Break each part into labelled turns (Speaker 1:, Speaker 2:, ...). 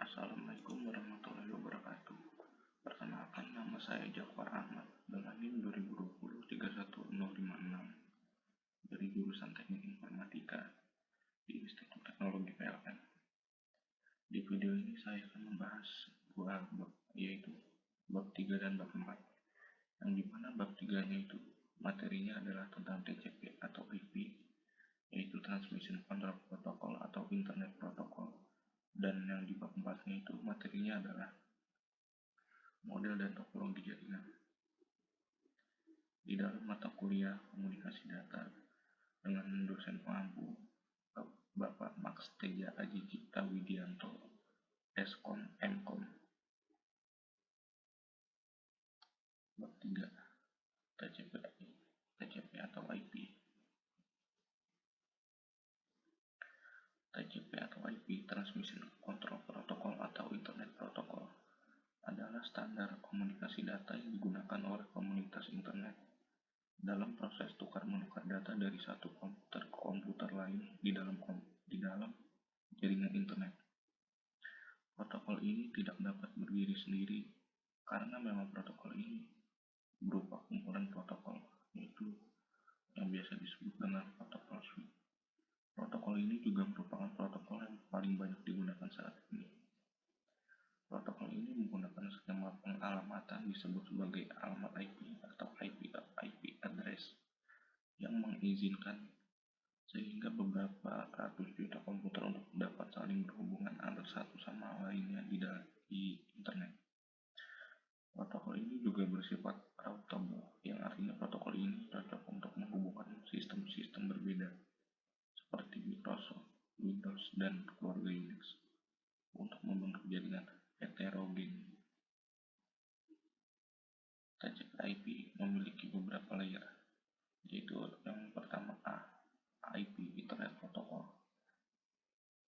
Speaker 1: Assalamualaikum warahmatullahi wabarakatuh. Perkenalkan, nama saya Jafar Ahmad dengan NIM 2020-31056 dari jurusan Teknik Informatika di Institut Teknologi PLN. Di video ini saya akan membahas dua bab, yaitu bab 3 dan bab 4, yang dimana bab 3-nya itu materinya adalah tentang TCP atau IP, yaitu Transmission Control Protocol atau Internet Protocol, dan yang di bab 4-nya itu materinya adalah model dan topologi jaringan. Di dalam mata kuliah komunikasi data dengan dosen pengampu Bapak Max Teja Aji Cipta Widianto, Eskom Mkom. Bab 3, TCP atau IP. TCP atau IP, Transmission Control Protocol atau Internet Protocol, adalah standar komunikasi data yang digunakan oleh komunitas internet dalam proses tukar-menukar data dari satu komputer ke komputer lain di dalam jaringan internet. Protokol ini tidak dapat berdiri sendiri karena memang protokol ini berupa kumpulan protokol, yaitu yang biasa disebut dengan protokol suite. Protokol ini juga merupakan protokol yang paling banyak digunakan saat ini. Protokol ini menggunakan skema pengalamatan disebut sebagai alamat IP atau IP address yang mengizinkan sehingga beberapa ratus juta komputer untuk dapat saling berhubungan antar satu sama lainnya di internet. Protokol ini juga bersifat routable, yang artinya protokol ini cocok untuk menghubungkan sistem-sistem berbeda seperti Microsoft, Windows, dan keluarga Unix untuk membentuk jaringan heterogen. TCP IP memiliki beberapa layer, yaitu yang pertama IP Internet Protocol,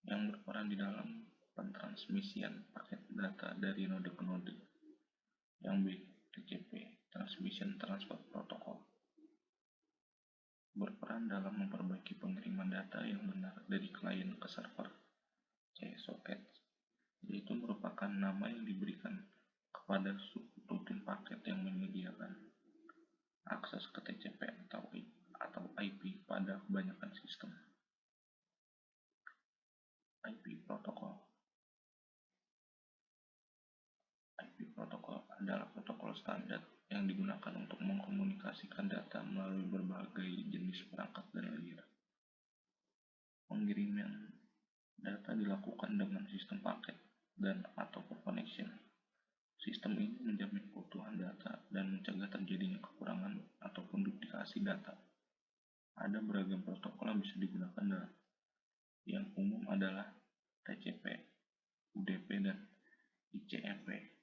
Speaker 1: yang berperan di dalam pentransmisian paket data dari node ke node. Yang B, TCP, Transmission Transfer Protocol, berperan dalam memperbaiki pengiriman data yang benar dari klien ke server. C, Socket, yaitu merupakan nama yang diberikan kepada subrutin paket yang menyediakan akses ke TCP atau IP pada kebanyakan sistem. IP protokol. IP protokol adalah protokol standar yang digunakan untuk mengkomunikasikan data melalui berbagai jenis perangkat dan layer. Pengiriman data dilakukan dengan sistem paket dan atau connection. Sistem ini menjamin keutuhan data dan mencegah terjadinya kekurangan ataupun duplikasi data. Ada beragam protokol yang bisa digunakan yang umum adalah TCP, UDP, dan ICMP.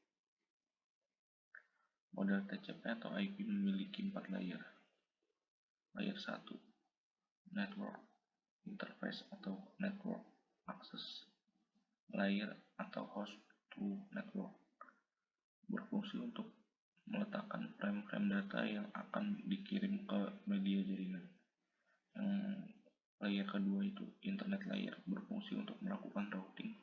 Speaker 1: Model TCP atau IP memiliki 4 layer. Layer 1, Network Interface atau Network Access. Layer atau Host to Network berfungsi untuk meletakkan frame-frame data yang akan dikirim ke media jaringan. Yang layer kedua itu Internet Layer, berfungsi untuk melakukan routing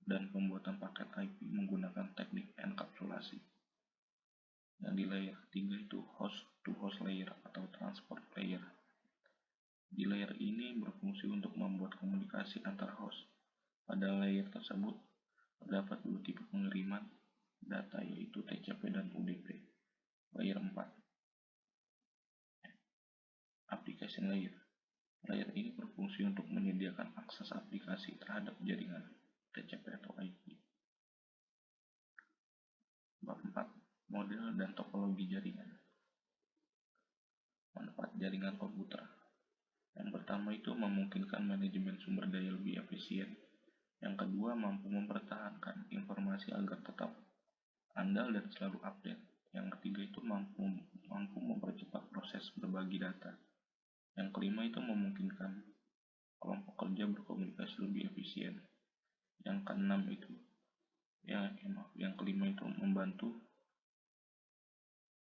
Speaker 1: dan pembuatan paket IP menggunakan teknik enkapsulasi. Yang di layer ketiga itu Host to Host Layer atau Transport Layer. Di layer ini berfungsi untuk membuat komunikasi antar host. Pada layer tersebut terdapat dua tipe pengiriman data, yaitu TCP dan UDP. Layer 4, Application Layer. Layer ini berfungsi untuk menyediakan akses aplikasi terhadap jaringan TCP atau IP. Bab 4, Model dan topologi jaringan. Manfaat jaringan komputer. Yang pertama itu memungkinkan manajemen sumber daya lebih efisien. Yang kedua, mampu mempertahankan informasi agar tetap andal dan selalu update. Yang ketiga itu mampu mempercepat proses berbagi data. Yang kelima itu memungkinkan kelompok kerja berkomunikasi lebih efisien. Yang keenam itu yang kelima itu membantu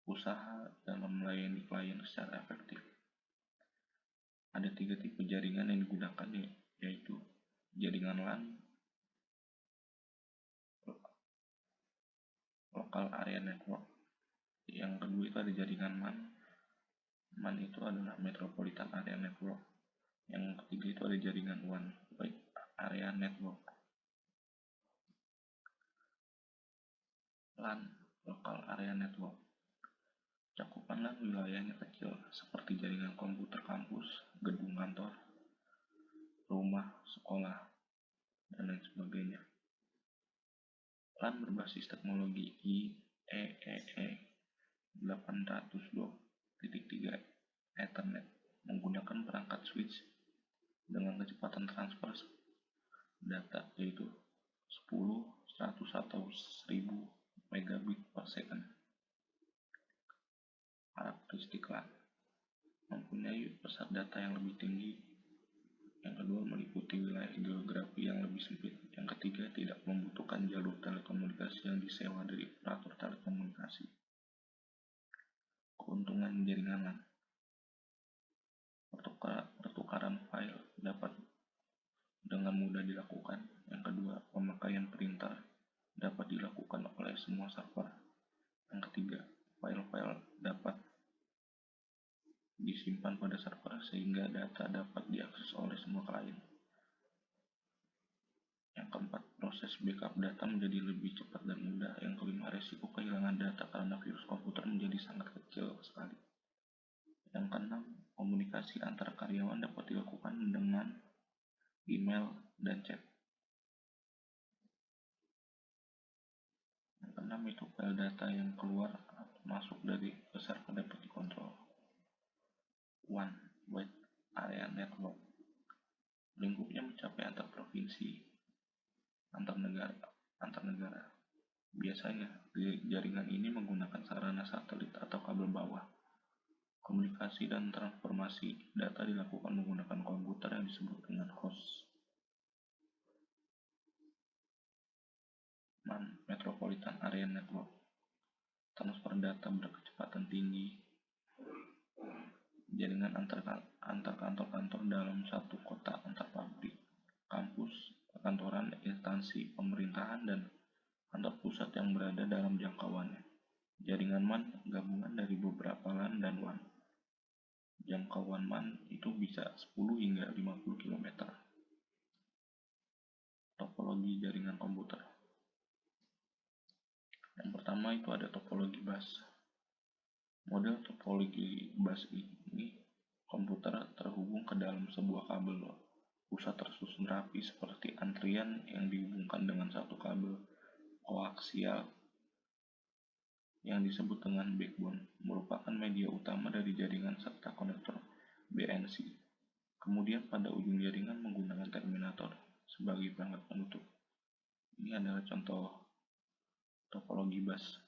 Speaker 1: usaha dalam melayani klien secara efektif. Ada 3 tipe jaringan yang digunakan, yaitu jaringan LAN, Local Area Network. Yang kedua itu ada jaringan MAN. MAN itu adalah Metropolitan Area Network. Yang ketiga itu ada jaringan One Wide Area Network. LAN, Local Area Network. Cakupan LAN wilayahnya kecil, seperti jaringan komputer kampus, gedung kantor, rumah, sekolah, dan lain sebagainya. LAN berbasis teknologi IEEE 802.3 Ethernet menggunakan perangkat switch dengan kecepatan transfer data yaitu 10, 100 atau 1000 megabit per second. Karakteristik LAN mempunyai pesat data yang lebih tinggi. Yang kedua, meliputi wilayah geografi yang lebih sempit. Yang ketiga, tidak membutuhkan jalur telekomunikasi yang disewa dari operator telekomunikasi. Keuntungan jaringan LAN: pertukaran file dapat dengan mudah dilakukan. Yang kedua, pemakaian printer dapat dilakukan oleh semua server. Yang ketiga, file-file dapat disimpan pada server sehingga data dapat diakses oleh semua klien. Yang keempat, proses backup data menjadi lebih cepat dan mudah. Yang kelima, resiko kehilangan data karena virus komputer menjadi sangat kecil sekali. Yang keenam, komunikasi antar karyawan dapat dilakukan dengan email dan chat. Yang keenam itu file data yang keluar atau masuk dari server dapat dikontrol. One Wide Area Network. Lingkupnya mencapai antar provinsi, antar negara. Biasanya, jaringan ini menggunakan sarana satelit atau kabel bawah. Komunikasi dan transformasi data dilakukan menggunakan komputer yang disebut dengan host. MAN, Metropolitan Area Network. Transfer data berkecepatan tinggi. Jaringan antar kantor-kantor dalam satu kota, antar pabrik, kampus, perkantoran, instansi pemerintahan, dan kantor pusat yang berada dalam jangkauannya. Jaringan MAN gabungan dari beberapa LAN dan WAN. Jangkauan MAN itu bisa 10 hingga 50 km. Topologi jaringan komputer. Yang pertama itu ada topologi bus. Model topologi bus ini, komputer terhubung ke dalam sebuah kabel pusat tersusun rapi seperti antrian yang dihubungkan dengan satu kabel koaksial yang disebut dengan backbone, merupakan media utama dari jaringan serta konektor BNC. Kemudian pada ujung jaringan menggunakan terminator sebagai perangkat penutup. Ini adalah contoh topologi bus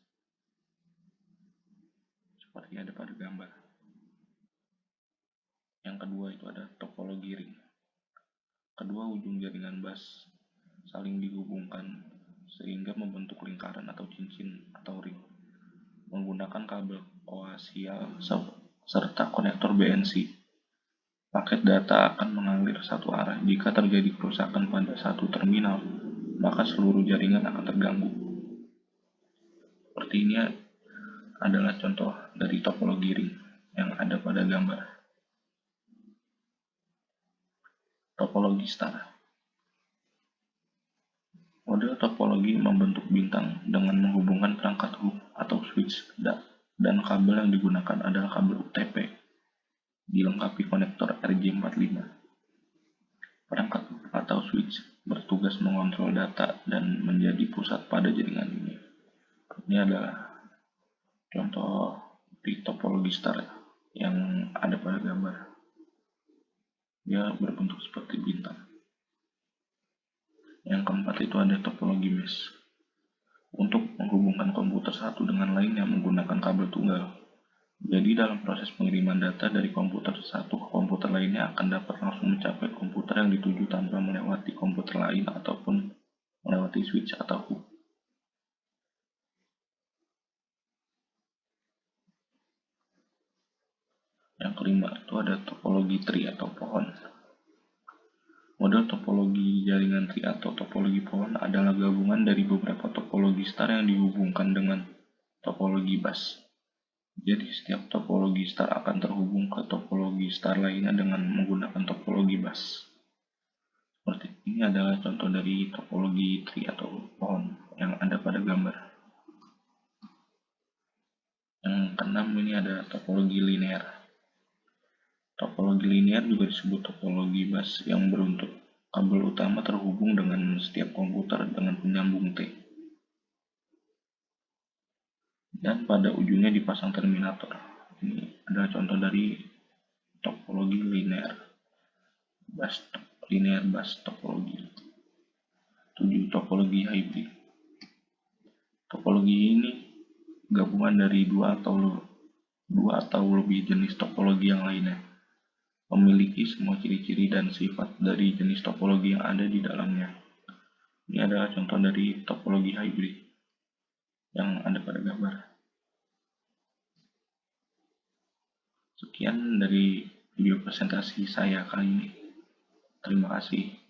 Speaker 1: seperti ada pada gambar. Yang kedua itu ada topologi ring. Kedua ujung jaringan bus saling dihubungkan sehingga membentuk lingkaran atau cincin atau ring menggunakan kabel koaksial serta konektor BNC. Paket data akan mengalir satu arah. Jika terjadi kerusakan pada satu terminal, maka seluruh jaringan akan terganggu. Seperti ini adalah contoh dari topologi ring yang ada pada gambar. Topologi star. Model topologi membentuk bintang dengan menghubungkan perangkat hub atau switch dan kabel yang digunakan adalah kabel UTP dilengkapi konektor RJ45. Perangkat hub atau switch bertugas mengontrol data dan menjadi pusat pada jaringan ini. Ini adalah contoh di topologi star yang ada pada gambar. Dia berbentuk seperti bintang. Yang keempat itu ada topologi mesh. Untuk menghubungkan komputer satu dengan lainnya menggunakan kabel tunggal. Jadi dalam proses pengiriman data dari komputer satu ke komputer lainnya akan dapat langsung mencapai komputer yang dituju tanpa melewati komputer lain ataupun melewati switch atau hub. Yang kelima itu ada topologi tree atau pohon. Model topologi jaringan tree atau topologi pohon adalah gabungan dari beberapa topologi star yang dihubungkan dengan Topologi bus. Jadi setiap topologi star akan terhubung ke topologi star lainnya dengan menggunakan topologi bus. Seperti ini adalah contoh dari topologi tree atau pohon yang ada pada gambar. Yang keenam ini ada topologi linear. Topologi linear juga disebut topologi bus yang beruntuk kabel utama terhubung dengan setiap komputer dengan penyambung T. Dan pada ujungnya dipasang terminator. Ini adalah contoh dari topologi linear bus topologi. 7. Topologi hybrid. Topologi ini gabungan dari dua atau lebih jenis topologi yang lainnya, memiliki semua ciri-ciri dan sifat dari jenis topologi yang ada di dalamnya. Ini adalah contoh dari topologi hybrid yang ada pada gambar. Sekian dari video presentasi saya kali ini. Terima kasih.